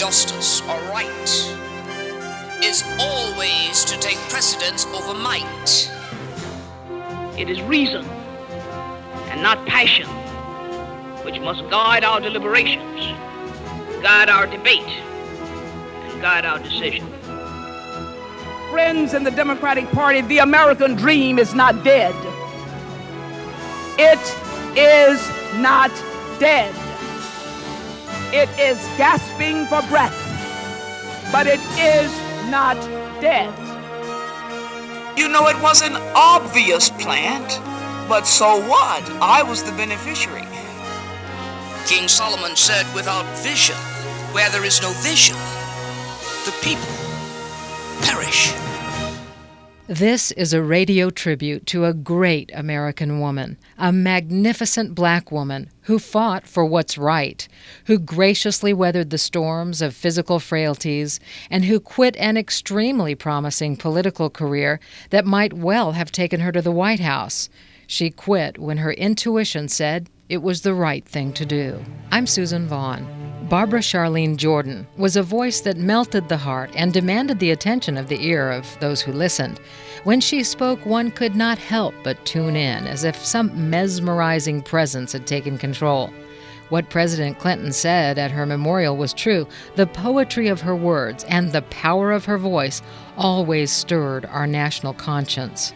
justice or right is always to take precedence over might. It is reason and not passion which must guide our deliberations, guide our debate, and guide our decision. Friends in the Democratic Party, the American dream is not dead. It is not dead. It is gasping for breath, but it is not dead. You know, it was an obvious plant, but so what? I was the beneficiary. King Solomon said, without vision, where there is no vision, the people perish. This is a radio tribute to a great American woman, a magnificent black woman who fought for what's right, who graciously weathered the storms of physical frailties, and who quit an extremely promising political career that might well have taken her to the White House. She quit when her intuition said it was the right thing to do. I'm Susan Vaughn. Barbara Charline Jordan was a voice that melted the heart and demanded the attention of the ear of those who listened. When she spoke, one could not help but tune in, as if some mesmerizing presence had taken control. What President Clinton said at her memorial was true. The poetry of her words and the power of her voice always stirred our national conscience.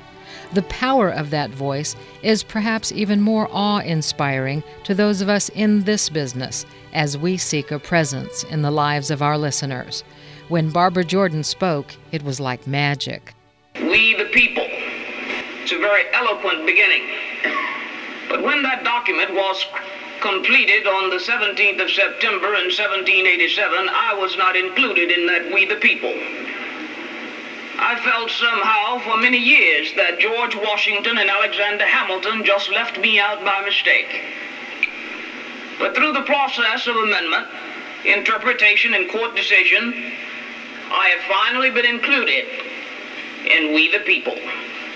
The power of that voice is perhaps even more awe-inspiring to those of us in this business as we seek a presence in the lives of our listeners. When Barbara Jordan spoke, it was like magic. We the people. It's a very eloquent beginning. But when that document was completed on the 17th of September in 1787, I was not included in that we the people. I felt somehow for many years that George Washington and Alexander Hamilton just left me out by mistake. But through the process of amendment, interpretation, and court decision, I have finally been included in We the People.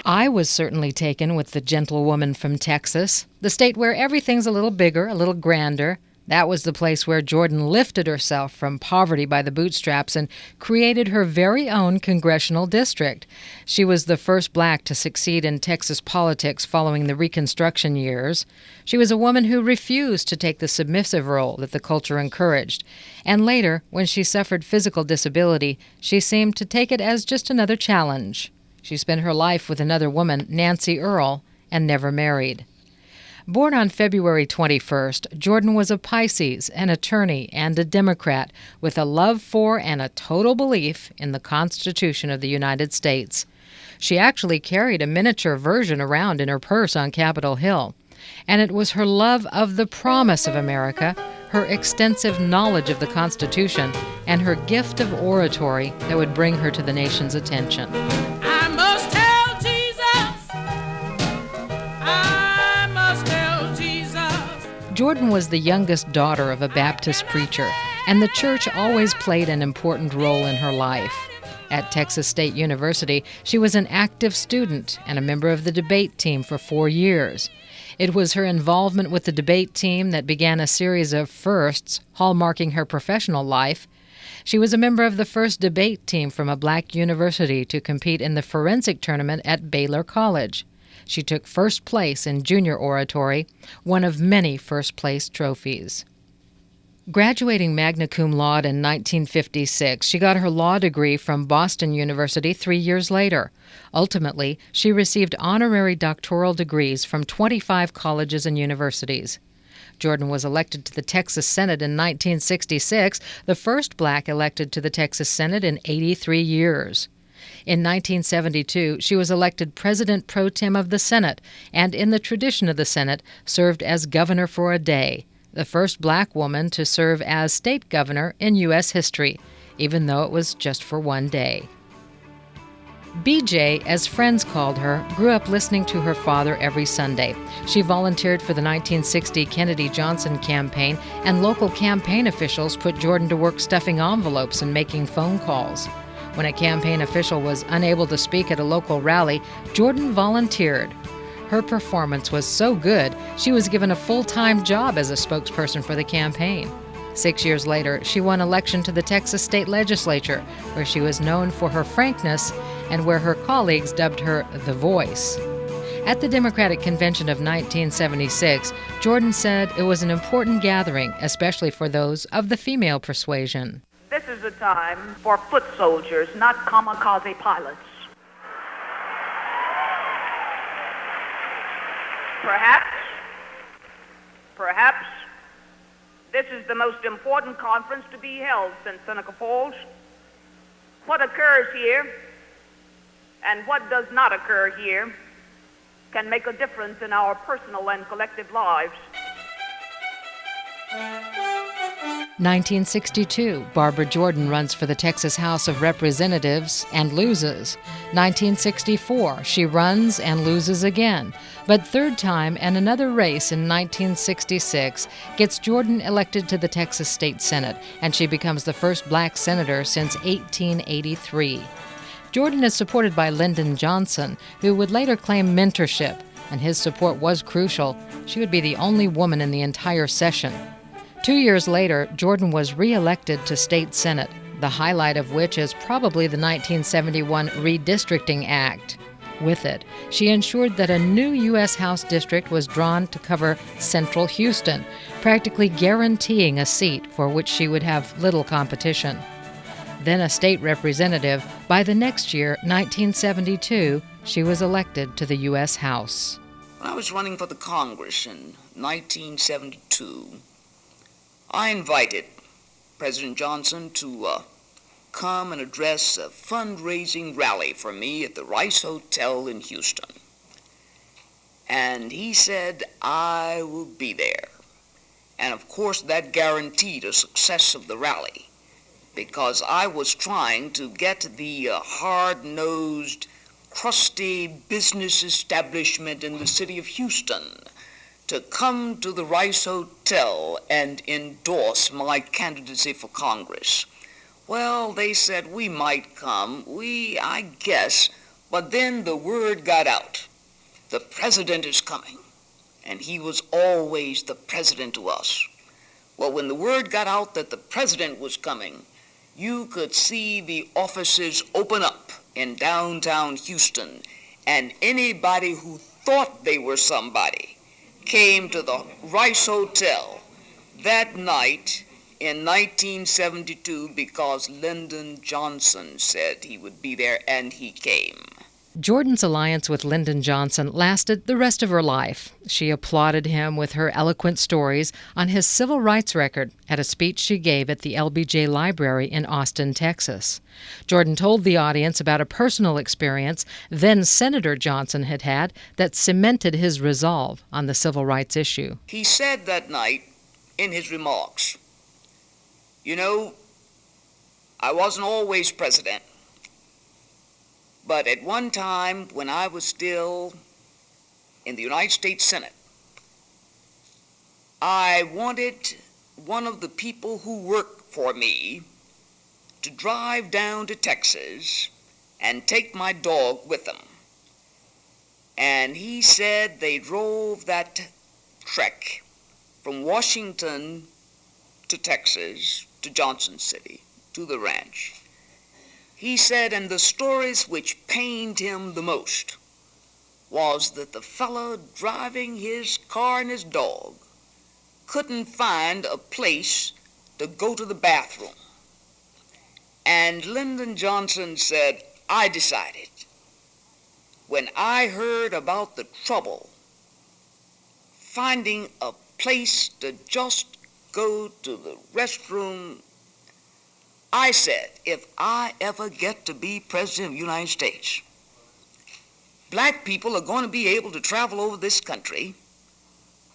I was certainly taken with the gentlewoman from Texas, the state where everything's a little bigger, a little grander. That was the place where Jordan lifted herself from poverty by the bootstraps and created her very own congressional district. She was the first black to succeed in Texas politics following the Reconstruction years. She was a woman who refused to take the submissive role that the culture encouraged. And later, when she suffered physical disability, she seemed to take it as just another challenge. She spent her life with another woman, Nancy Earl, and never married. Born on February 21st, Jordan was a Pisces, an attorney, and a Democrat with a love for and a total belief in the Constitution of the United States. She actually carried a miniature version around in her purse on Capitol Hill. And it was her love of the promise of America, her extensive knowledge of the Constitution, and her gift of oratory that would bring her to the nation's attention. I must tell Jesus. Jordan was the youngest daughter of a Baptist preacher, and the church always played an important role in her life. At Texas State University, she was an active student and a member of the debate team for 4 years. It was her involvement with the debate team that began a series of firsts, hallmarking her professional life. She was a member of the first debate team from a black university to compete in the forensic tournament at Baylor College. She took first place in junior oratory, one of many first-place trophies. Graduating magna cum laude in 1956, she got her law degree from Boston University 3 years later. Ultimately, she received honorary doctoral degrees from 25 colleges and universities. Jordan was elected to the Texas Senate in 1966, the first black elected to the Texas Senate in 83 years. In 1972, she was elected President Pro Tem of the Senate, and in the tradition of the Senate, served as governor for a day, the first black woman to serve as state governor in U.S. history, even though it was just for one day. BJ, as friends called her, grew up listening to her father every Sunday. She volunteered for the 1960 Kennedy-Johnson campaign, and local campaign officials put Jordan to work stuffing envelopes and making phone calls. When a campaign official was unable to speak at a local rally, Jordan volunteered. Her performance was so good, she was given a full-time job as a spokesperson for the campaign. 6 years later, she won election to the Texas state legislature, where she was known for her frankness and where her colleagues dubbed her the Voice. At the Democratic Convention of 1976, Jordan said it was an important gathering, especially for those of the female persuasion. This is a time for foot soldiers, not kamikaze pilots. Perhaps this is the most important conference to be held since Seneca Falls. What occurs here and what does not occur here can make a difference in our personal and collective lives. 1962, Barbara Jordan runs for the Texas House of Representatives and loses. 1964, she runs and loses again. But third time and another race in 1966 gets Jordan elected to the Texas State Senate, and she becomes the first black senator since 1883. Jordan is supported by Lyndon Johnson, who would later claim mentorship, and his support was crucial. She would be the only woman in the entire session. 2 years later, Jordan was re-elected to State Senate, the highlight of which is probably the 1971 Redistricting Act. With it, she ensured that a new U.S. House district was drawn to cover central Houston, practically guaranteeing a seat for which she would have little competition. Then a state representative, by the next year, 1972, she was elected to the U.S. House. When I was running for the Congress in 1972, I invited President Johnson to come and address a fundraising rally for me at the Rice Hotel in Houston. And he said, I will be there. And of course that guaranteed a success of the rally, because I was trying to get the hard-nosed, crusty business establishment in the city of Houston to come to the Rice Hotel and endorse my candidacy for Congress. Well, they said we might come, I guess, but then the word got out. The president is coming, and he was always the president to us. Well, when the word got out that the president was coming, you could see the offices open up in downtown Houston, and anybody who thought they were somebody came to the Rice Hotel that night in 1972 because Lyndon Johnson said he would be there, and he came. Jordan's alliance with Lyndon Johnson lasted the rest of her life. She applauded him with her eloquent stories on his civil rights record at a speech she gave at the LBJ Library in Austin, Texas. Jordan told the audience about a personal experience then Senator Johnson had had that cemented his resolve on the civil rights issue. He said that night in his remarks, you know, I wasn't always president. But at one time, when I was still in the United States Senate, I wanted one of the people who worked for me to drive down to Texas and take my dog with them. And he said they drove that trek from Washington to Texas, to Johnson City, to the ranch. He said, and the stories which pained him the most was that the fellow driving his car and his dog couldn't find a place to go to the bathroom. And Lyndon Johnson said, I decided, when I heard about the trouble finding a place to just go to the restroom, I said, if I ever get to be President of the United States, black people are going to be able to travel over this country,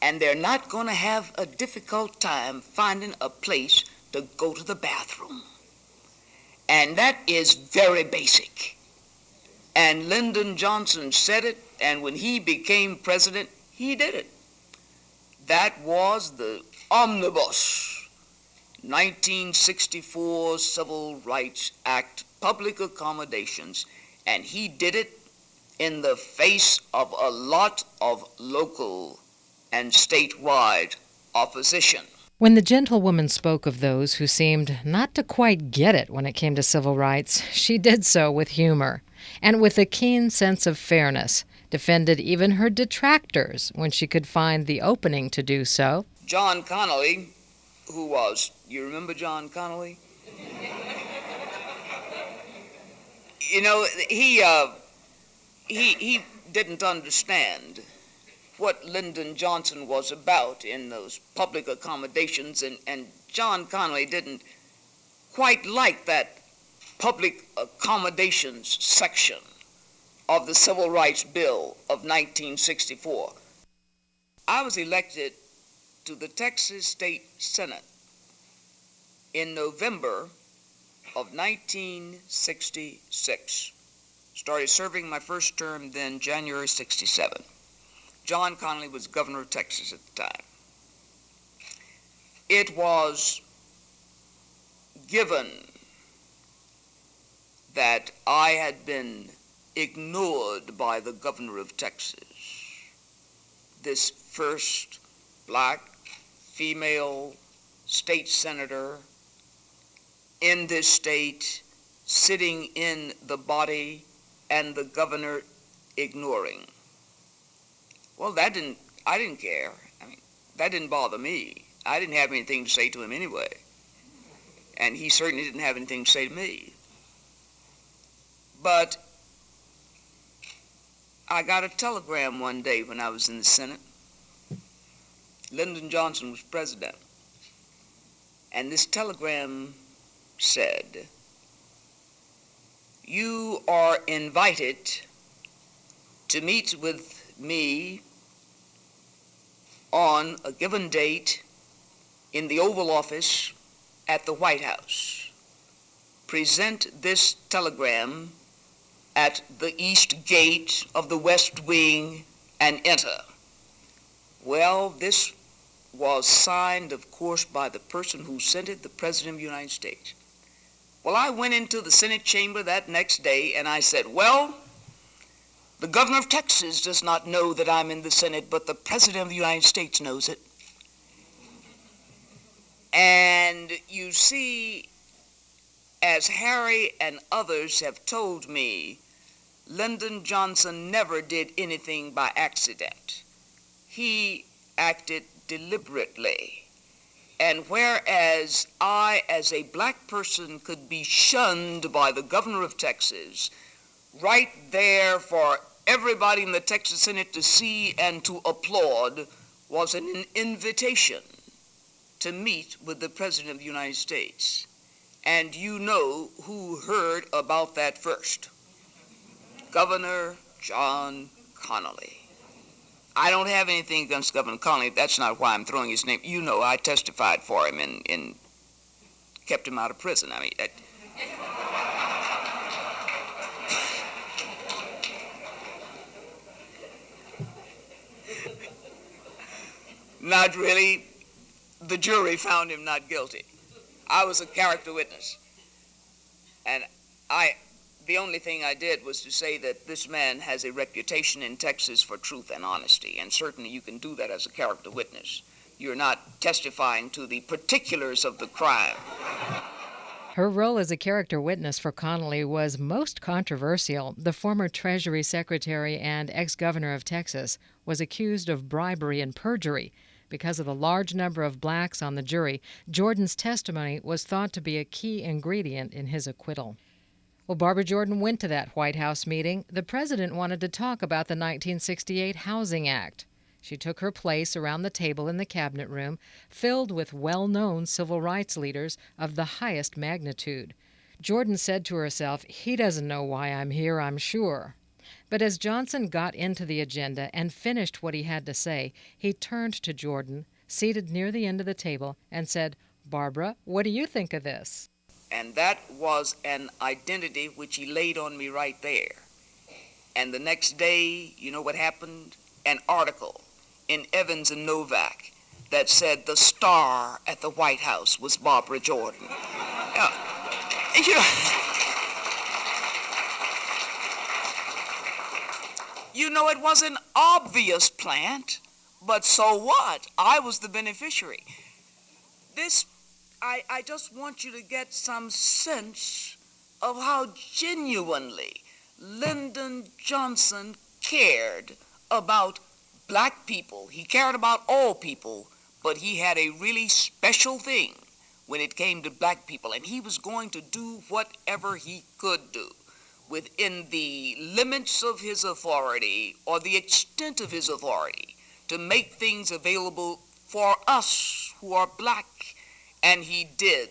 and they're not going to have a difficult time finding a place to go to the bathroom. And that is very basic. And Lyndon Johnson said it, and when he became president, he did it. That was the omnibus 1964 Civil Rights Act, public accommodations, and he did it in the face of a lot of local and statewide opposition. When the gentlewoman spoke of those who seemed not to quite get it when it came to civil rights, she did so with humor and with a keen sense of fairness, defended even her detractors when she could find the opening to do so. John Connally, who was, you remember John Connally? You know, he didn't understand what Lyndon Johnson was about in those public accommodations, and John Connally didn't quite like that public accommodations section of the Civil Rights Bill of 1964. I was elected to the Texas State Senate in November of 1966. Started serving my first term then January 67. John Connally was governor of Texas at the time. It was given that I had been ignored by the governor of Texas, this first black female state senator in this state, sitting in the body and the governor ignoring. Well, I didn't care. I mean, that didn't bother me. I didn't have anything to say to him anyway. And he certainly didn't have anything to say to me. But I got a telegram one day when I was in the Senate. Lyndon Johnson was president. And this telegram said, "You are invited to meet with me on a given date in the Oval Office at the White House. Present this telegram at the east gate of the West Wing and enter." Well, this was signed, of course, by the person who sent it, the President of the United States. Well, I went into the Senate chamber that next day and I said, well, the governor of Texas does not know that I'm in the Senate, but the President of the United States knows it. And you see, as Harry and others have told me, Lyndon Johnson never did anything by accident. He acted deliberately. And whereas I, as a black person, could be shunned by the governor of Texas, right there for everybody in the Texas Senate to see and to applaud was an invitation to meet with the President of the United States. And you know who heard about that first. Governor John Connally. I don't have anything against Governor Connally. That's not why I'm throwing his name. You know, I testified for him and kept him out of prison. I mean, not really. The jury found him not guilty. I was a character witness. And the only thing I did was to say that this man has a reputation in Texas for truth and honesty, and certainly you can do that as a character witness. You're not testifying to the particulars of the crime. Her role as a character witness for Connally was most controversial. The former Treasury Secretary and ex-governor of Texas was accused of bribery and perjury. Because of the large number of blacks on the jury, Jordan's testimony was thought to be a key ingredient in his acquittal. Well, Barbara Jordan went to that White House meeting. The president wanted to talk about the 1968 Housing Act. She took her place around the table in the cabinet room, filled with well-known civil rights leaders of the highest magnitude. Jordan said to herself, "He doesn't know why I'm here, I'm sure." But as Johnson got into the agenda and finished what he had to say, he turned to Jordan, seated near the end of the table, and said, "Barbara, what do you think of this?" And that was an identity which he laid on me right there. And the next day, you know what happened? An article in Evans and Novak that said the star at the White House was Barbara Jordan. You know, it was an obvious plant, but so what? I was the beneficiary. I just want you to get some sense of how genuinely Lyndon Johnson cared about black people. He cared about all people, but he had a really special thing when it came to black people, and he was going to do whatever he could do within the limits of his authority or the extent of his authority to make things available for us who are black, and he did,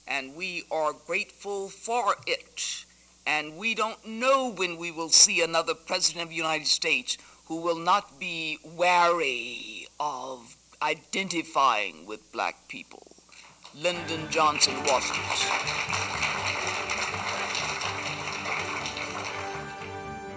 and we are grateful for it. And we don't know when we will see another president of the United States who will not be wary of identifying with black people. Lyndon Johnson wasn't.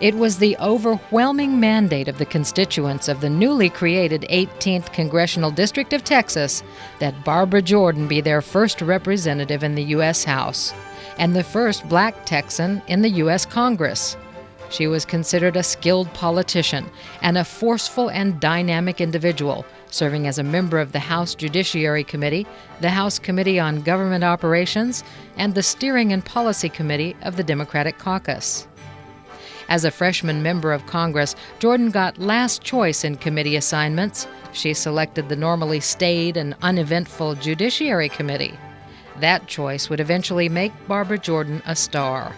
It was the overwhelming mandate of the constituents of the newly created 18th Congressional District of Texas that Barbara Jordan be their first representative in the U.S. House and the first black Texan in the U.S. Congress. She was considered a skilled politician and a forceful and dynamic individual, serving as a member of the House Judiciary Committee, the House Committee on Government Operations, and the Steering and Policy Committee of the Democratic Caucus. As a freshman member of Congress, Jordan got last choice in committee assignments. She selected the normally staid and uneventful Judiciary Committee. That choice would eventually make Barbara Jordan a star.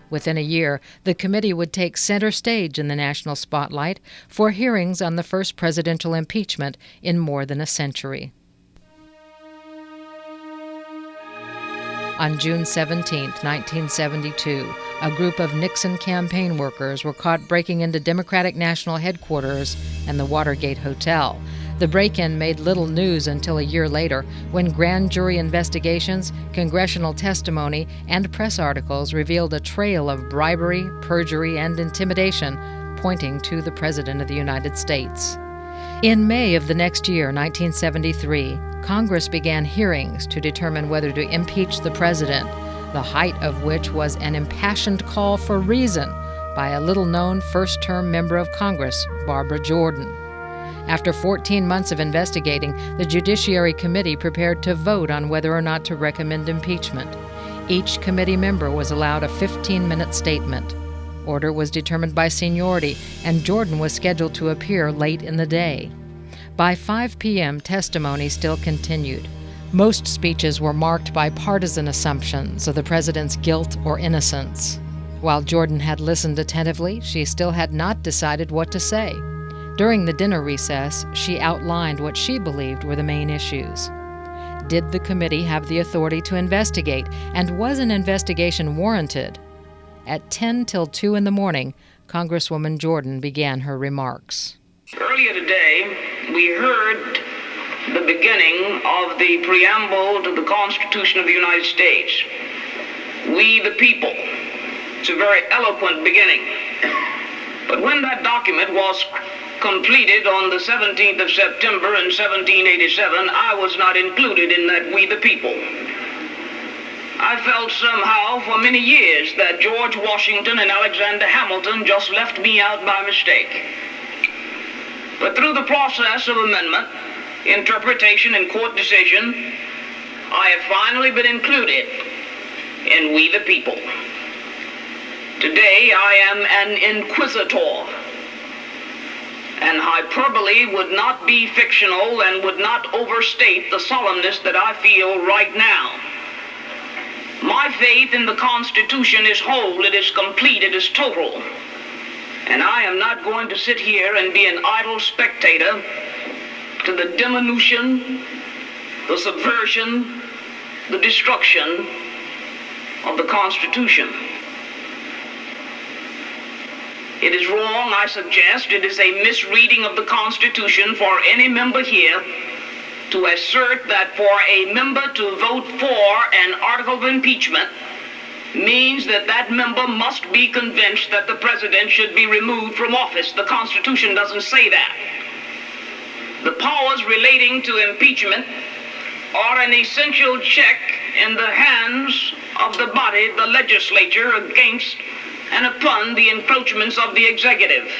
Within a year, the committee would take center stage in the national spotlight for hearings on the first presidential impeachment in more than a century. On June 17, 1972, a group of Nixon campaign workers were caught breaking into Democratic National Headquarters and the Watergate Hotel. The break-in made little news until a year later, when grand jury investigations, congressional testimony, and press articles revealed a trail of bribery, perjury, and intimidation pointing to the President of the United States. In May of the next year, 1973, Congress began hearings to determine whether to impeach the president, the height of which was an impassioned call for reason by a little-known first-term member of Congress, Barbara Jordan. After 14 months of investigating, the Judiciary Committee prepared to vote on whether or not to recommend impeachment. Each committee member was allowed a 15-minute statement. Order was determined by seniority, and Jordan was scheduled to appear late in the day. By 5 p.m., testimony still continued. Most speeches were marked by partisan assumptions of the president's guilt or innocence. While Jordan had listened attentively, she still had not decided what to say. During the dinner recess, she outlined what she believed were the main issues. Did the committee have the authority to investigate, and was an investigation warranted? At 10 till 2 in the morning, Congresswoman Jordan began her remarks. Earlier today, we heard the beginning of the preamble to the Constitution of the United States. We the people. It's a very eloquent beginning. But when that document was completed on the 17th of September in 1787, I was not included in that we the people. I felt somehow for many years that George Washington and Alexander Hamilton just left me out by mistake. But through the process of amendment, interpretation, and court decision, I have finally been included in we the people. Today I am an inquisitor, and hyperbole would not be fictional and would not overstate the solemnness that I feel right now. My faith in the Constitution is whole, it is complete, it is total. And I am not going to sit here and be an idle spectator to the diminution, the subversion, the destruction of the Constitution. It is wrong, I suggest, it is a misreading of the Constitution for any member here to assert that for a member to vote for an article of impeachment means that that member must be convinced that the president should be removed from office. The Constitution doesn't say that. The powers relating to impeachment are an essential check in the hands of the body, the legislature, against and upon the encroachments of the executive.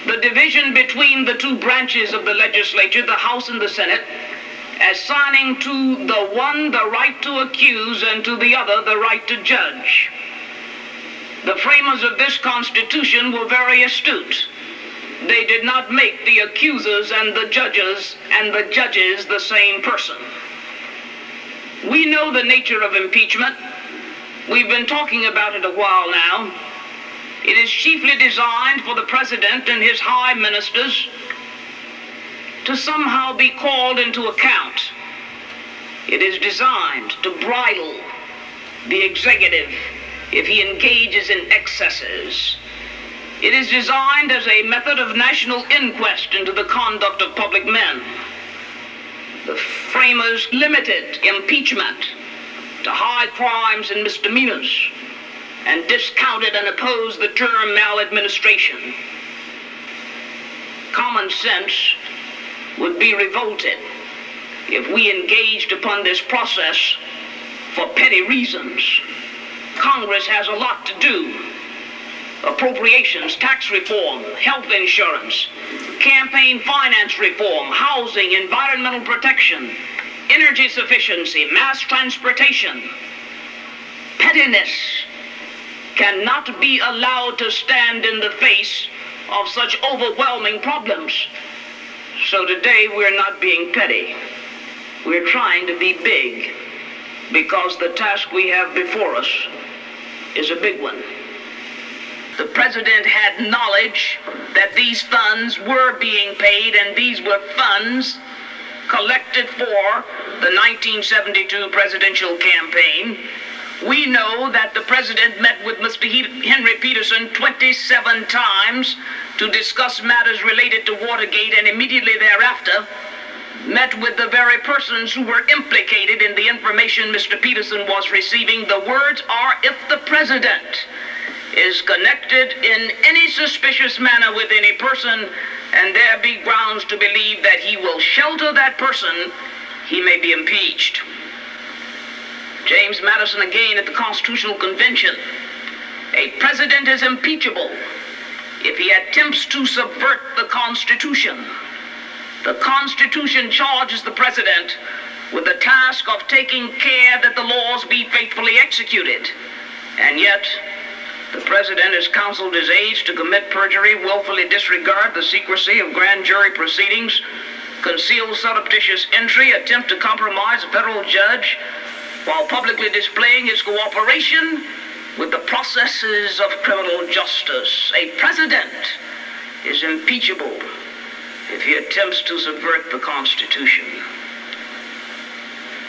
The division between the two branches of the legislature, the House and the Senate, assigning to the one the right to accuse and to the other the right to judge. The framers of this Constitution were very astute. They did not make the accusers and the judges the same person. We know the nature of impeachment. We've been talking about it a while now. It is chiefly designed for the president and his high ministers to somehow be called into account. It is designed to bridle the executive if he engages in excesses. It is designed as a method of national inquest into the conduct of public men. The framers limited impeachment to high crimes and misdemeanors and discounted and opposed the term maladministration. Common sense would be revolted if we engaged upon this process for petty reasons. Congress has a lot to do. Appropriations, tax reform, health insurance, campaign finance reform, housing, environmental protection, energy sufficiency, mass transportation. Pettiness cannot be allowed to stand in the face of such overwhelming problems. So today we're not being petty. We're trying to be big because the task we have before us is a big one. The president had knowledge that these funds were being paid, and these were funds collected for the 1972 presidential campaign. We know that the president met with Mr. Henry Peterson 27 times to discuss matters related to Watergate, and immediately thereafter met with the very persons who were implicated in the information Mr. Peterson was receiving. The words are, if the president is connected in any suspicious manner with any person, and there be grounds to believe that he will shelter that person, he may be impeached. James Madison again at the Constitutional Convention. A president is impeachable if he attempts to subvert the Constitution. The Constitution charges the president with the task of taking care that the laws be faithfully executed. And yet, the president has counseled his aides to commit perjury, willfully disregard the secrecy of grand jury proceedings, conceal surreptitious entry, attempt to compromise a federal judge, while publicly displaying his cooperation with the processes of criminal justice. A president is impeachable if he attempts to subvert the Constitution.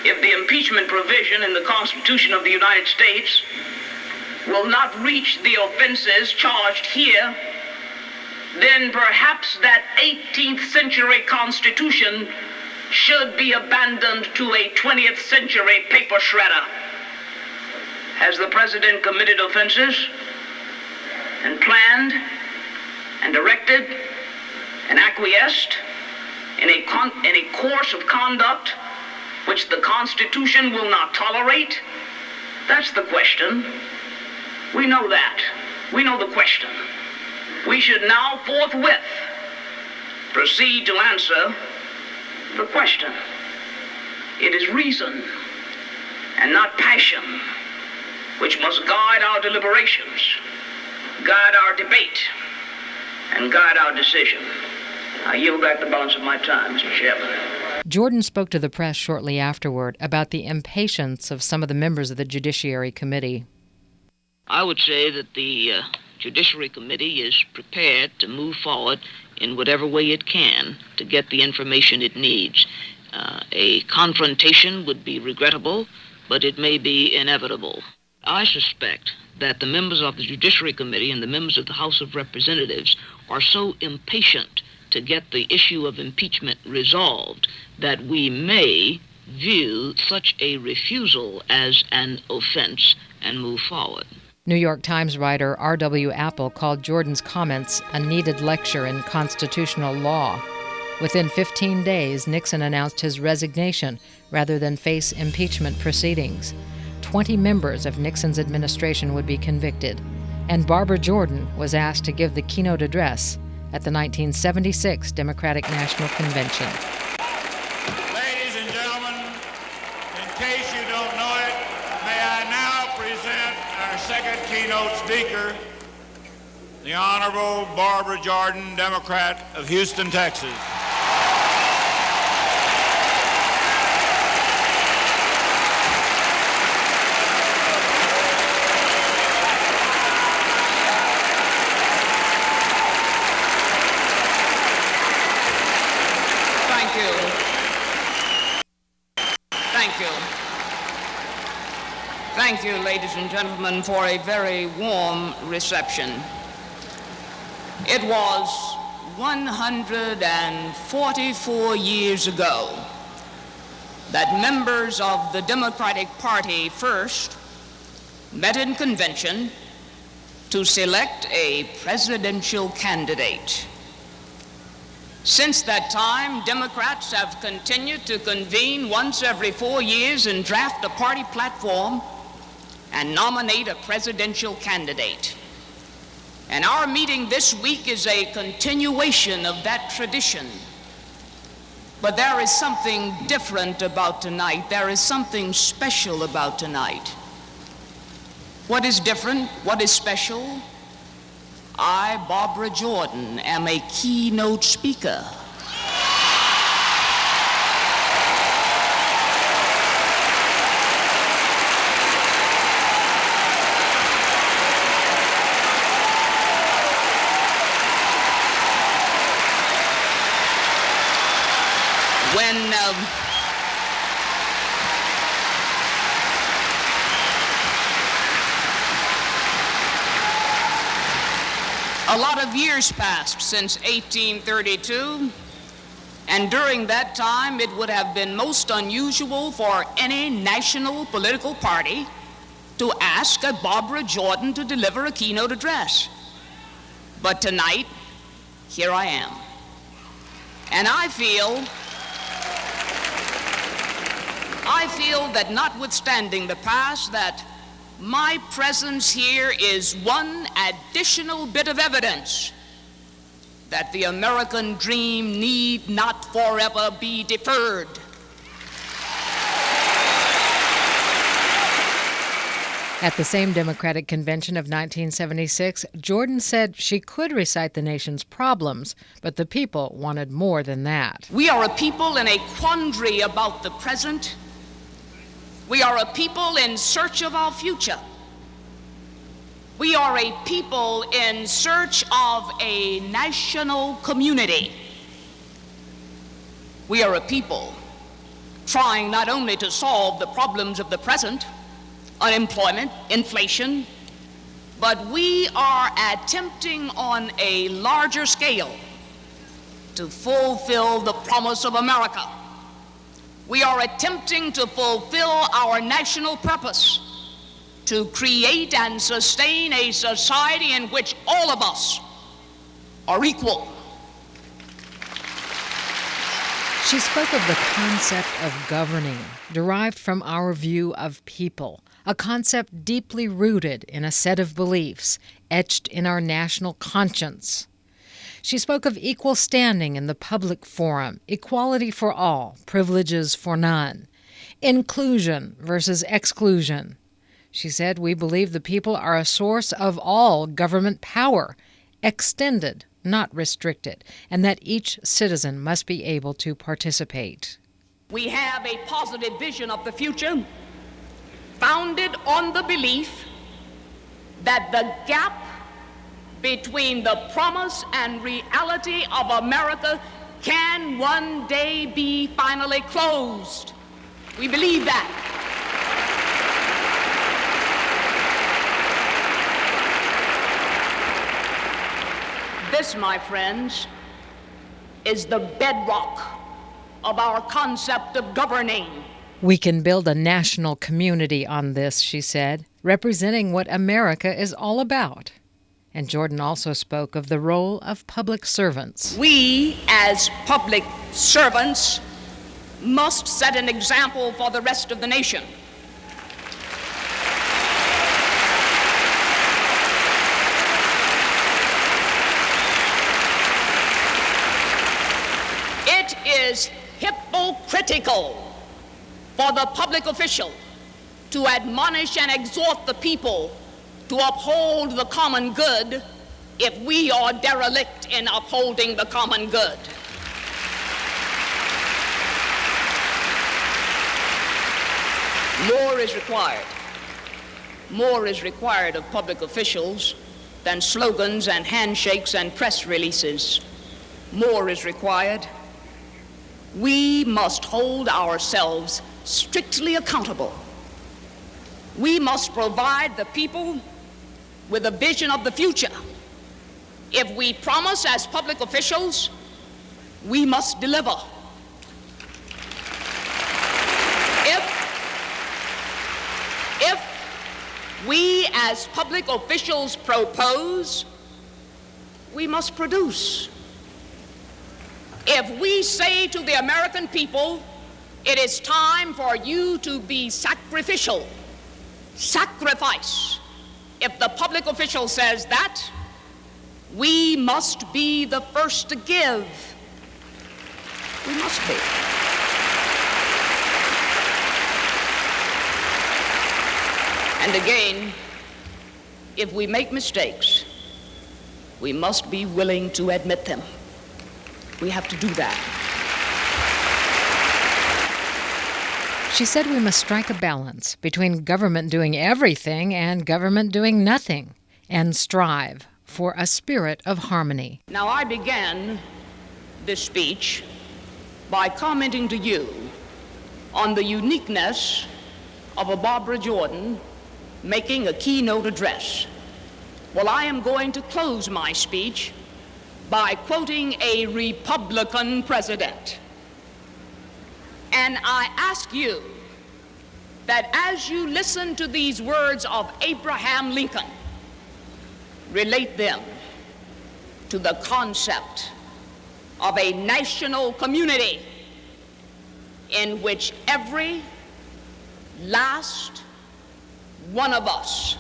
If the impeachment provision in the Constitution of the United States will not reach the offenses charged here, then perhaps that 18th century Constitution should be abandoned to a 20th century paper shredder. Has the president committed offenses and planned and directed and acquiesced in a course of conduct which the Constitution will not tolerate? That's the question. We know that. We know the question. We should now forthwith proceed to answer the question. It is reason and not passion which must guide our deliberations, guide our debate, and guide our decision. I yield back the balance of my time, Mr. Chairman. Jordan spoke to the press shortly afterward about the impatience of some of the members of the Judiciary Committee. I would say that the Judiciary Committee is prepared to move forward in whatever way it can to get the information it needs. A confrontation would be regrettable, but it may be inevitable. I suspect that the members of the Judiciary Committee and the members of the House of Representatives are so impatient to get the issue of impeachment resolved that we may view such a refusal as an offense and move forward. New York Times writer R.W. Apple called Jordan's comments a needed lecture in constitutional law. Within 15 days, Nixon announced his resignation rather than face impeachment proceedings. 20 members of Nixon's administration would be convicted, and Barbara Jordan was asked to give the keynote address at the 1976 Democratic National Convention. Ladies and gentlemen, keynote speaker, the Honorable Barbara Jordan, Democrat of Houston, Texas. Thank you, ladies and gentlemen, for a very warm reception. It was 144 years ago that members of the Democratic Party first met in convention to select a presidential candidate. Since that time, Democrats have continued to convene once every 4 years and draft a party platform and nominate a presidential candidate. And our meeting this week is a continuation of that tradition. But there is something different about tonight. There is something special about tonight. What is different? What is special? I, Barbara Jordan, am a keynote speaker. A lot of years passed since 1832, and during that time it would have been most unusual for any national political party to ask a Barbara Jordan to deliver a keynote address. But tonight, here I am. And I feel that notwithstanding the past, that my presence here is one additional bit of evidence that the American dream need not forever be deferred. At the same Democratic Convention of 1976, Jordan said she could recite the nation's problems, but the people wanted more than that. We are a people in a quandary about the present. We are a people in search of our future. We are a people in search of a national community. We are a people trying not only to solve the problems of the present, unemployment, inflation, but we are attempting on a larger scale to fulfill the promise of America. We are attempting to fulfill our national purpose to create and sustain a society in which all of us are equal. She spoke of the concept of governing, derived from our view of people, a concept deeply rooted in a set of beliefs, etched in our national conscience. She spoke of equal standing in the public forum, equality for all, privileges for none, inclusion versus exclusion. She said, we believe the people are a source of all government power, extended, not restricted, and that each citizen must be able to participate. We have a positive vision of the future founded on the belief that the gap between the promise and reality of America can one day be finally closed. We believe that. This, my friends, is the bedrock of our concept of governing. We can build a national community on this, she said, representing what America is all about. And Jordan also spoke of the role of public servants. We, as public servants, must set an example for the rest of the nation. It is hypocritical for the public official to admonish and exhort the people to uphold the common good if we are derelict in upholding the common good. More is required. More is required of public officials than slogans and handshakes and press releases. More is required. We must hold ourselves strictly accountable. We must provide the people with a vision of the future. If we promise as public officials, we must deliver. If we as public officials propose, we must produce. If we say to the American people, it is time for you to be sacrificial, sacrifice. If the public official says that, we must be the first to give. We must be. And again, if we make mistakes, we must be willing to admit them. We have to do that. She said we must strike a balance between government doing everything and government doing nothing, and strive for a spirit of harmony. Now, I began this speech by commenting to you on the uniqueness of a Barbara Jordan making a keynote address. Well, I am going to close my speech by quoting a Republican president. And I ask you that as you listen to these words of Abraham Lincoln, relate them to the concept of a national community in which every last one of us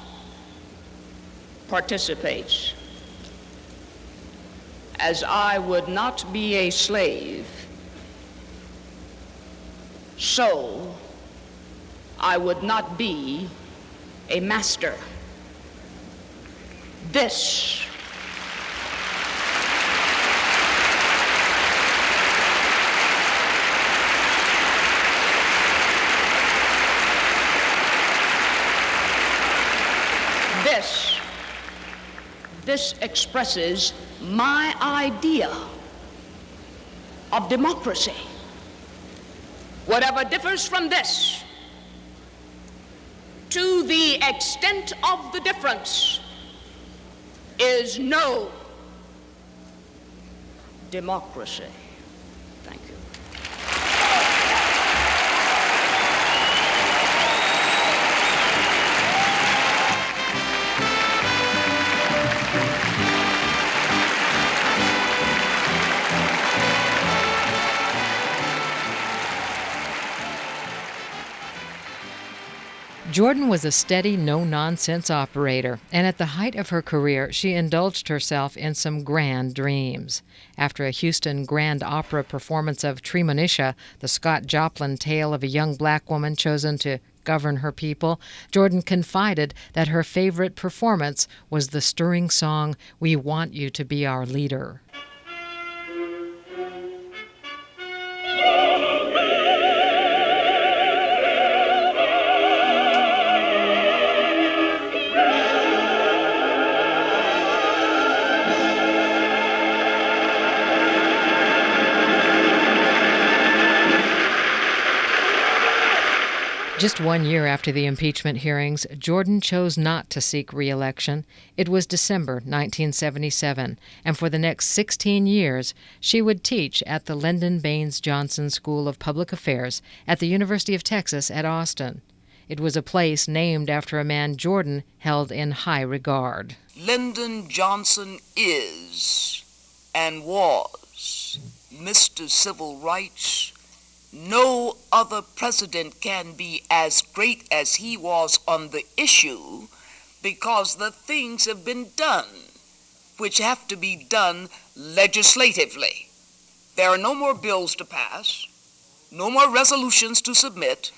participates. As I would not be a slave, so I would not be a master. This expresses my idea of democracy. Whatever differs from this, to the extent of the difference, is no democracy. Thank you. Jordan was a steady, no-nonsense operator, and at the height of her career, she indulged herself in some grand dreams. After a Houston Grand Opera performance of Tremonisha, the Scott Joplin tale of a young black woman chosen to govern her people, Jordan confided that her favorite performance was the stirring song, "We Want You to Be Our Leader." Just 1 year after the impeachment hearings, Jordan chose not to seek re-election. It was December 1977, and for the next 16 years, she would teach at the Lyndon Baines Johnson School of Public Affairs at the University of Texas at Austin. It was a place named after a man Jordan held in high regard. Lyndon Johnson is and was Mr. Civil Rights. No other president can be as great as he was on the issue because the things have been done which have to be done legislatively. There are no more bills to pass, no more resolutions to submit.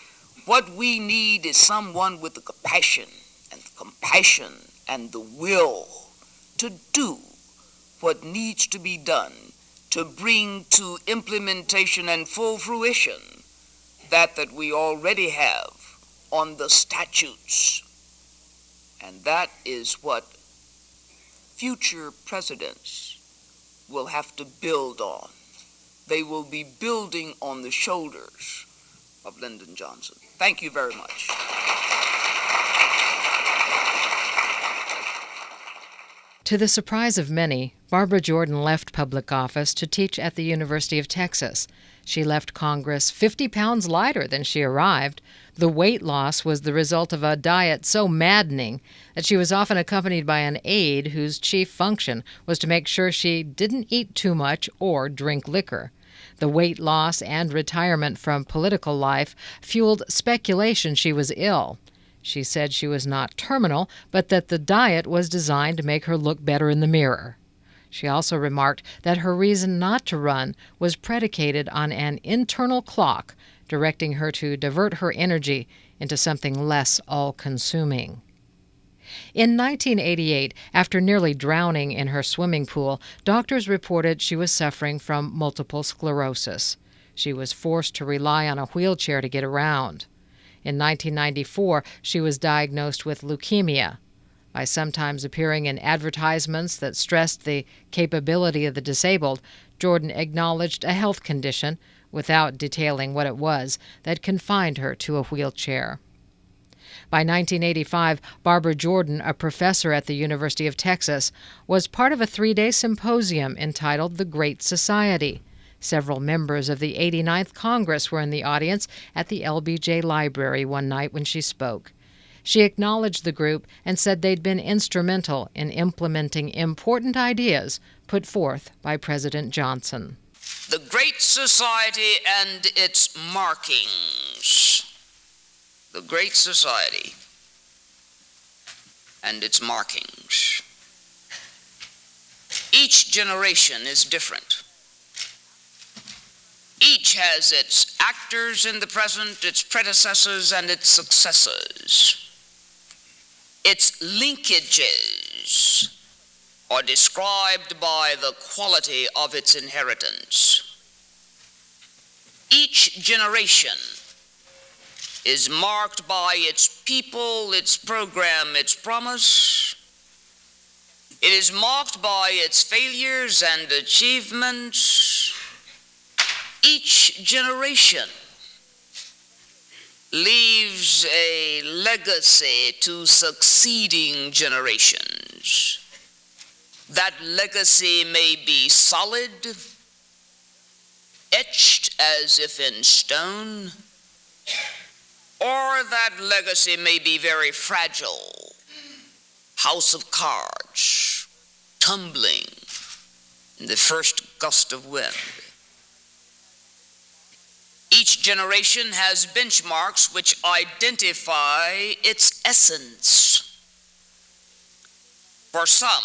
What we need is someone with the compassion and the will to do what needs to be done to bring to implementation and full fruition that we already have on the statutes. And that is what future presidents will have to build on. They will be building on the shoulders of Lyndon Johnson. Thank you very much. To the surprise of many, Barbara Jordan left public office to teach at the University of Texas. She left Congress 50 pounds lighter than she arrived. The weight loss was the result of a diet so maddening that she was often accompanied by an aide whose chief function was to make sure she didn't eat too much or drink liquor. The weight loss and retirement from political life fueled speculation she was ill. She said she was not terminal, but that the diet was designed to make her look better in the mirror. She also remarked that her reason not to run was predicated on an internal clock directing her to divert her energy into something less all-consuming. In 1988, after nearly drowning in her swimming pool, doctors reported she was suffering from multiple sclerosis. She was forced to rely on a wheelchair to get around. In 1994, she was diagnosed with leukemia. By sometimes appearing in advertisements that stressed the capability of the disabled, Jordan acknowledged a health condition, without detailing what it was, that confined her to a wheelchair. By 1985, Barbara Jordan, a professor at the University of Texas, was part of a 3-day symposium entitled The Great Society. Several members of the 89th Congress were in the audience at the LBJ Library one night when she spoke. She acknowledged the group and said they'd been instrumental in implementing important ideas put forth by President Johnson. The Great Society and its markings. The Great Society and its markings. Each generation is different. Each has its actors in the present, its predecessors, and its successors. Its linkages are described by the quality of its inheritance. Each generation is marked by its people, its program, its promise. It is marked by its failures and achievements. Each generation leaves a legacy to succeeding generations. That legacy may be solid, etched as if in stone, or that legacy may be very fragile, house of cards, tumbling in the first gust of wind. Each generation has benchmarks which identify its essence. For some,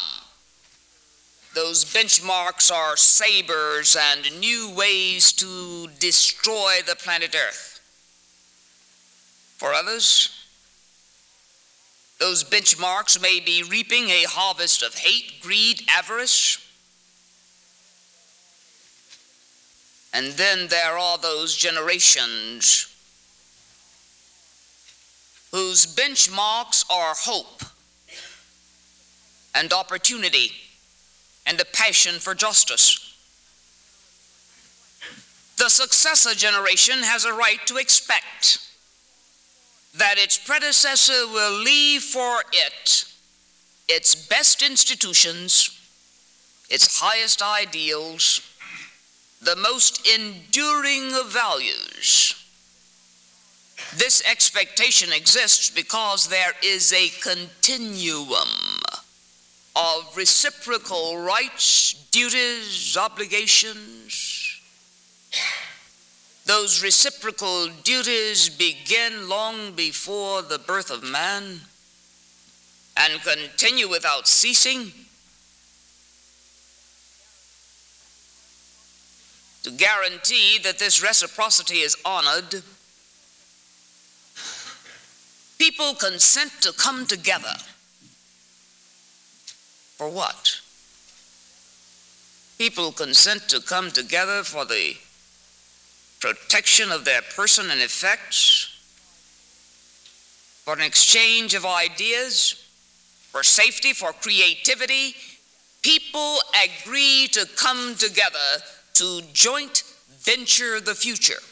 those benchmarks are sabers and new ways to destroy the planet Earth. For others, those benchmarks may be reaping a harvest of hate, greed, avarice. And then there are those generations whose benchmarks are hope and opportunity and a passion for justice. The successor generation has a right to expect that its predecessor will leave for it its best institutions, its highest ideals, the most enduring of values. This expectation exists because there is a continuum of reciprocal rights, duties, obligations. Those reciprocal duties begin long before the birth of man and continue without ceasing. To guarantee that this reciprocity is honored, people consent to come together For what? People consent to come together for the protection of their person and effects, for an exchange of ideas, for safety, for creativity. People agree to come together to joint venture the future.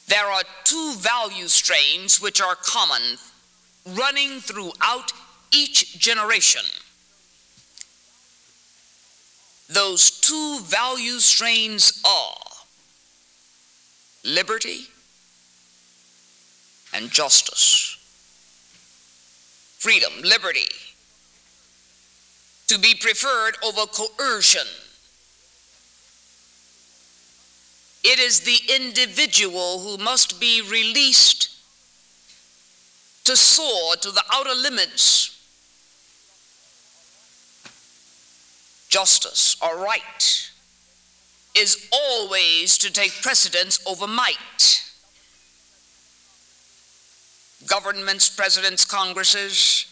There are two value strains which are common, running throughout each generation. Those two value strains are liberty and justice. Freedom, liberty, to be preferred over coercion. It is the individual who must be released to soar to the outer limits. Justice, or right, is always to take precedence over might. Governments, presidents, congresses,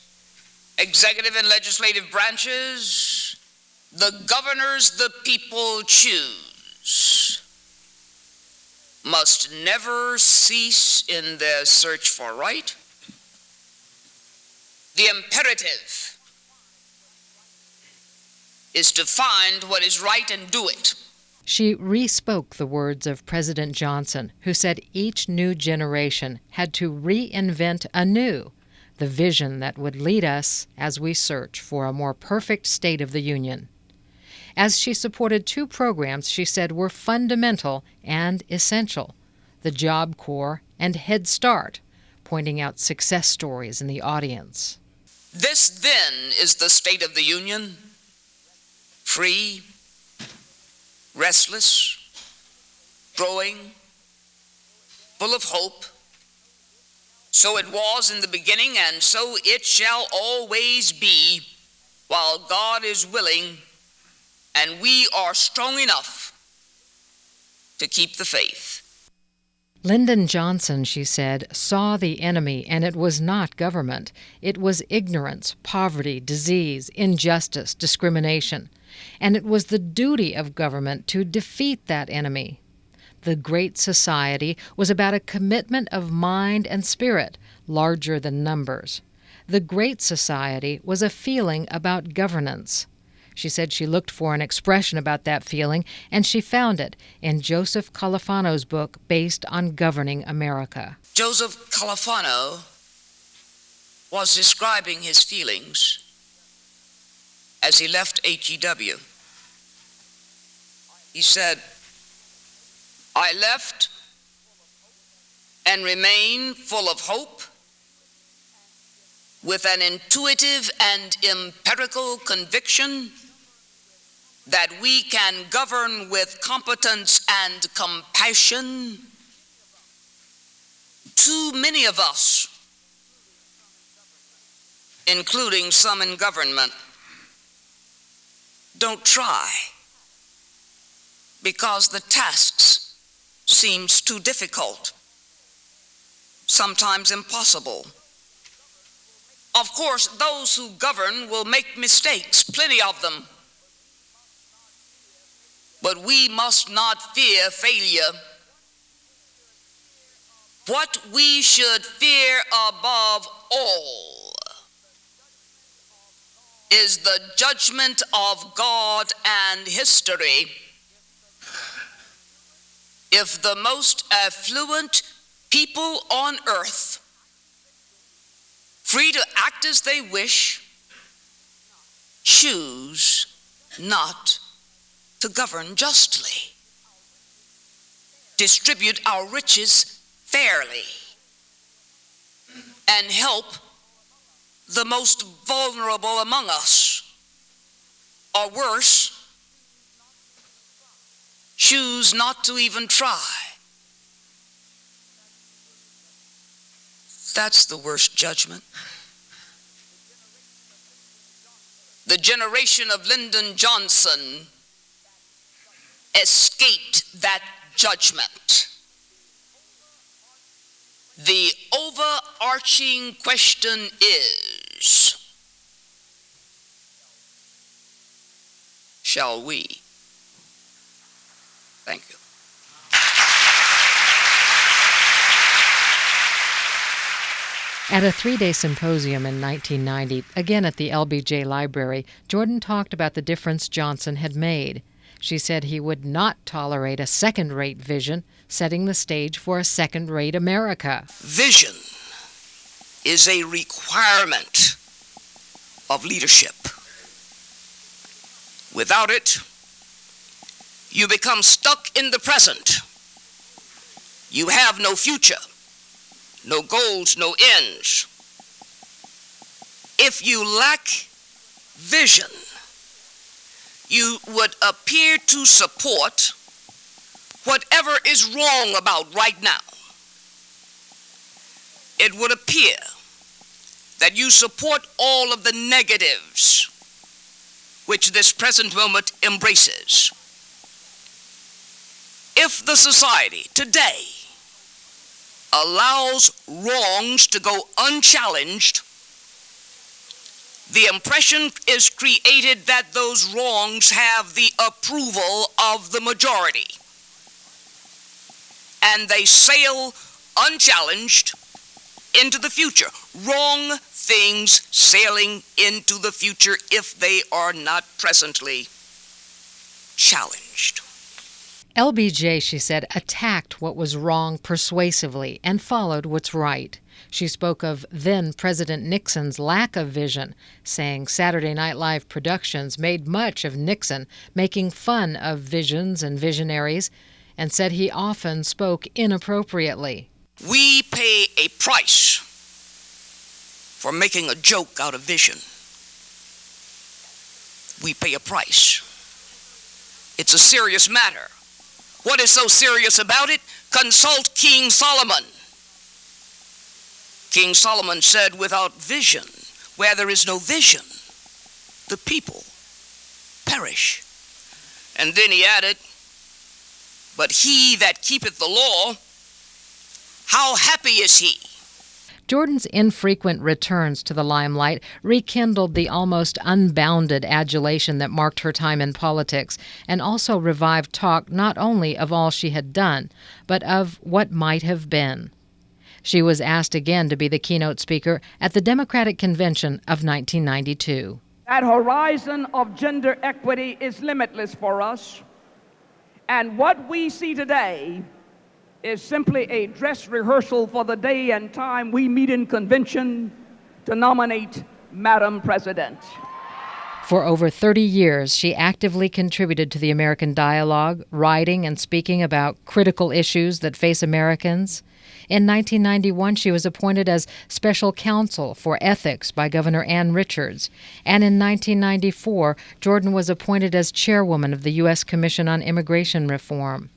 executive and legislative branches, the governors the people choose, must never cease in their search for right. The imperative is to find what is right and do it. She re-spoke the words of President Johnson, who said each new generation had to reinvent anew the vision that would lead us as we search for a more perfect state of the Union. As she supported two programs she said were fundamental and essential, the Job Corps and Head Start, pointing out success stories in the audience. This, then, is the state of the Union, free, restless, growing, full of hope. So it was in the beginning, and so it shall always be, while God is willing and we are strong enough to keep the faith. Lyndon Johnson, she said, saw the enemy, and it was not government. It was ignorance, poverty, disease, injustice, discrimination. And it was the duty of government to defeat that enemy. The Great Society was about a commitment of mind and spirit, larger than numbers. The Great Society was a feeling about governance. She said she looked for an expression about that feeling, and she found it in Joseph Califano's book based on governing America. Joseph Califano was describing his feelings as he left HEW. He said, "I left and remain full of hope, with an intuitive and empirical conviction that we can govern with competence and compassion. Too many of us, including some in government, don't try because the tasks seems too difficult, sometimes impossible. Of course, those who govern will make mistakes, plenty of them. But we must not fear failure. What we should fear above all is the judgment of God and history. If the most affluent people on earth, free to act as they wish, choose not to govern justly, distribute our riches fairly, and help the most vulnerable among us, or worse, choose not to even try. That's the worst judgment. The generation of Lyndon Johnson escaped that judgment. The overarching question is, shall we. Thank you. At a 3-day symposium in 1990, again at the LBJ Library, Jordan talked about the difference Johnson had made. She said he would not tolerate a second-rate vision, setting the stage for a second-rate America. Vision is a requirement of leadership. Without it, you become stuck in the present. You have no future, no goals, no ends. If you lack vision, you would appear to support whatever is wrong about right now. It would appear that you support all of the negatives which this present moment embraces. If the society today allows wrongs to go unchallenged, the impression is created that those wrongs have the approval of the majority, and they sail unchallenged into the future. Wrong things sailing into the future if they are not presently challenged. LBJ, she said, attacked what was wrong persuasively and followed what's right. She spoke of then-President Nixon's lack of vision, saying Saturday Night Live productions made much of Nixon, making fun of visions and visionaries, and said he often spoke inappropriately. We pay a price for making a joke out of vision. We pay a price. It's a serious matter. What is so serious about it? Consult King Solomon. King Solomon said, without vision, where there is no vision, the people perish. And then he added, but he that keepeth the law, how happy is he? Jordan's infrequent returns to the limelight rekindled the almost unbounded adulation that marked her time in politics, and also revived talk not only of all she had done, but of what might have been. She was asked again to be the keynote speaker at the Democratic Convention of 1992. That horizon of gender equity is limitless for us, and what we see today is simply a dress rehearsal for the day and time we meet in convention to nominate Madam President. For over 30 years, she actively contributed to the American dialogue, writing and speaking about critical issues that face Americans. In 1991, she was appointed as Special Counsel for Ethics by Governor Ann Richards. And in 1994, Jordan was appointed as Chairwoman of the U.S. Commission on Immigration Reform.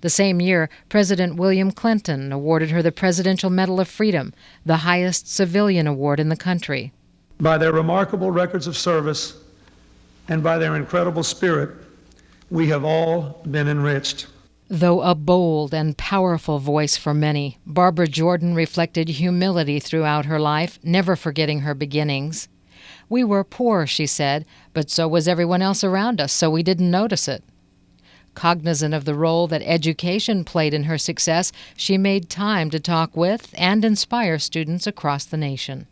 The same year, President William Clinton awarded her the Presidential Medal of Freedom, the highest civilian award in the country. By their remarkable records of service and by their incredible spirit, we have all been enriched. Though a bold and powerful voice for many, Barbara Jordan reflected humility throughout her life, never forgetting her beginnings. We were poor, she said, but so was everyone else around us, so we didn't notice it. Cognizant of the role that education played in her success, she made time to talk with and inspire students across the nation.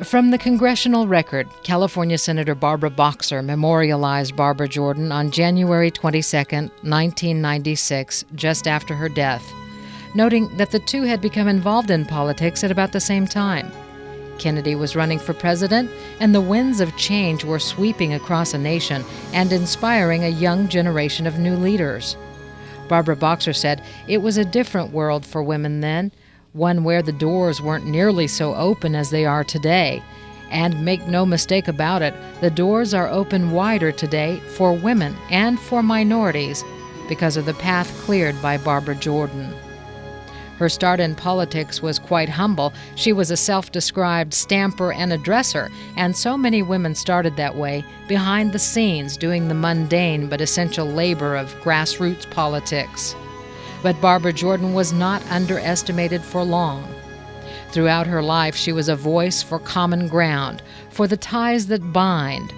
From the Congressional Record, California Senator Barbara Boxer memorialized Barbara Jordan on January 22, 1996, just after her death, noting that the two had become involved in politics at about the same time. Kennedy was running for president, and the winds of change were sweeping across a nation and inspiring a young generation of new leaders. Barbara Boxer said it was a different world for women then, one where the doors weren't nearly so open as they are today. And make no mistake about it, the doors are open wider today for women and for minorities because of the path cleared by Barbara Jordan. Her start in politics was quite humble. She was a self-described stamper and a dresser, and so many women started that way, behind the scenes, doing the mundane but essential labor of grassroots politics. But Barbara Jordan was not underestimated for long. Throughout her life, she was a voice for common ground, for the ties that bind,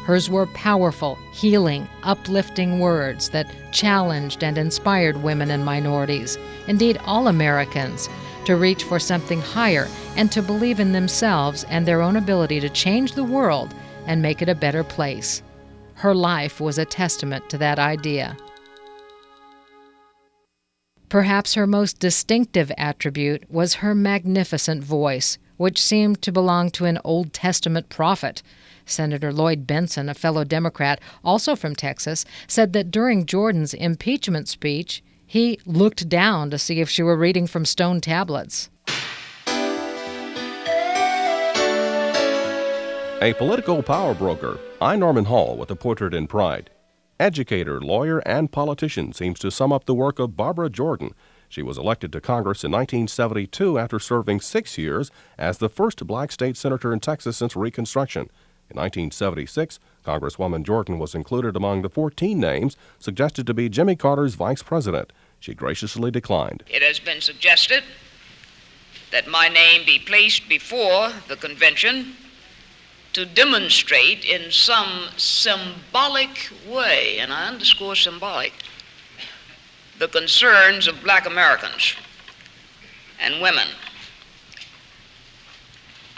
Hers were powerful, healing, uplifting words that challenged and inspired women and minorities, indeed all Americans, to reach for something higher and to believe in themselves and their own ability to change the world and make it a better place. Her life was a testament to that idea. Perhaps her most distinctive attribute was her magnificent voice, which seemed to belong to an Old Testament prophet. Senator Lloyd Bentsen, a fellow Democrat, also from Texas, said that during Jordan's impeachment speech, he looked down to see if she were reading from stone tablets. A political power broker, I. Norman Hall with a portrait in Pride. Educator, lawyer, and politician seems to sum up the work of Barbara Jordan. She was elected to Congress in 1972 after serving 6 years as the first black state senator in Texas since Reconstruction. In 1976, Congresswoman Jordan was included among the 14 names suggested to be Jimmy Carter's vice president. She graciously declined. It has been suggested that my name be placed before the convention to demonstrate in some symbolic way, and I underscore symbolic, the concerns of black Americans and women.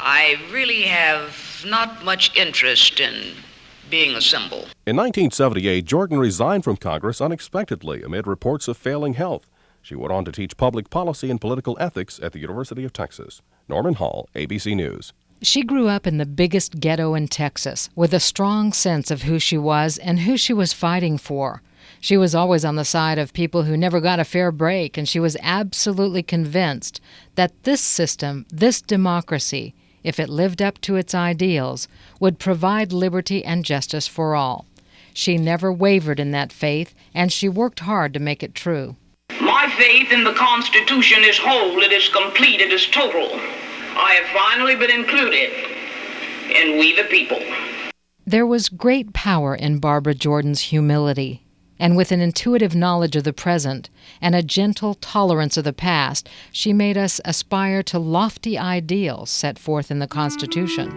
I really have not much interest in being a symbol. In 1978, Jordan resigned from Congress unexpectedly amid reports of failing health. She went on to teach public policy and political ethics at the University of Texas. Norman Hall, ABC News. She grew up in the biggest ghetto in Texas with a strong sense of who she was and who she was fighting for. She was always on the side of people who never got a fair break, and she was absolutely convinced that this system, this democracy, if it lived up to its ideals, would provide liberty and justice for all. She never wavered in that faith, and she worked hard to make it true. My faith in the Constitution is whole, it is complete, it is total. I have finally been included in We the People. There was great power in Barbara Jordan's humility, and with an intuitive knowledge of the present and a gentle tolerance of the past, she made us aspire to lofty ideals set forth in the Constitution.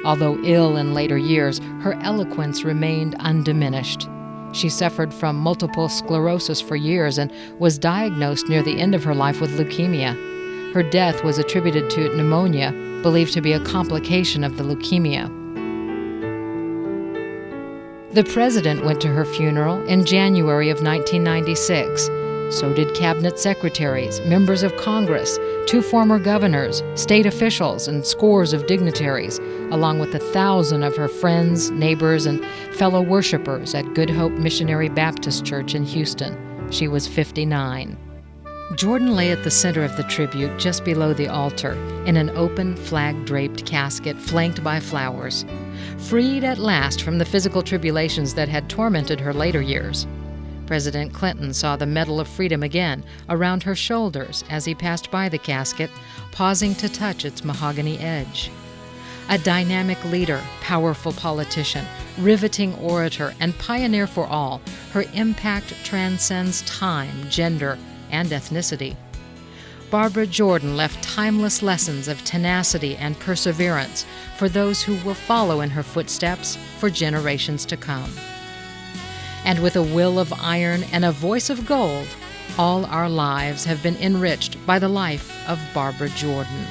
Although ill in later years, her eloquence remained undiminished. She suffered from multiple sclerosis for years and was diagnosed near the end of her life with leukemia. Her death was attributed to pneumonia, believed to be a complication of the leukemia. The president went to her funeral in January of 1996. So did cabinet secretaries, members of Congress, 2 former governors, state officials, and scores of dignitaries, along with 1,000 of her friends, neighbors, and fellow worshipers at Good Hope Missionary Baptist Church in Houston. She was 59. Jordan lay at the center of the tribute just below the altar in an open, flag-draped casket flanked by flowers, freed at last from the physical tribulations that had tormented her later years. President Clinton saw the Medal of Freedom again around her shoulders as he passed by the casket, pausing to touch its mahogany edge. A dynamic leader, powerful politician, riveting orator, and pioneer for all, her impact transcends time, gender, and ethnicity. Barbara Jordan left timeless lessons of tenacity and perseverance for those who will follow in her footsteps for generations to come. And with a will of iron and a voice of gold, all our lives have been enriched by the life of Barbara Jordan.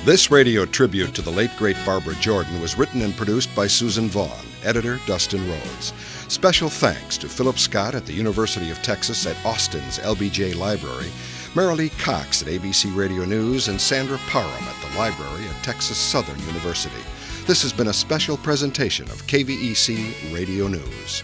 This radio tribute to the late, great Barbara Jordan was written and produced by Susan Vaughn, editor Dustin Rhodes. Special thanks to Philip Scott at the University of Texas at Austin's LBJ Library, Marilee Cox at ABC Radio News, and Sandra Parham at the library at Texas Southern University. This has been a special presentation of KVEC Radio News.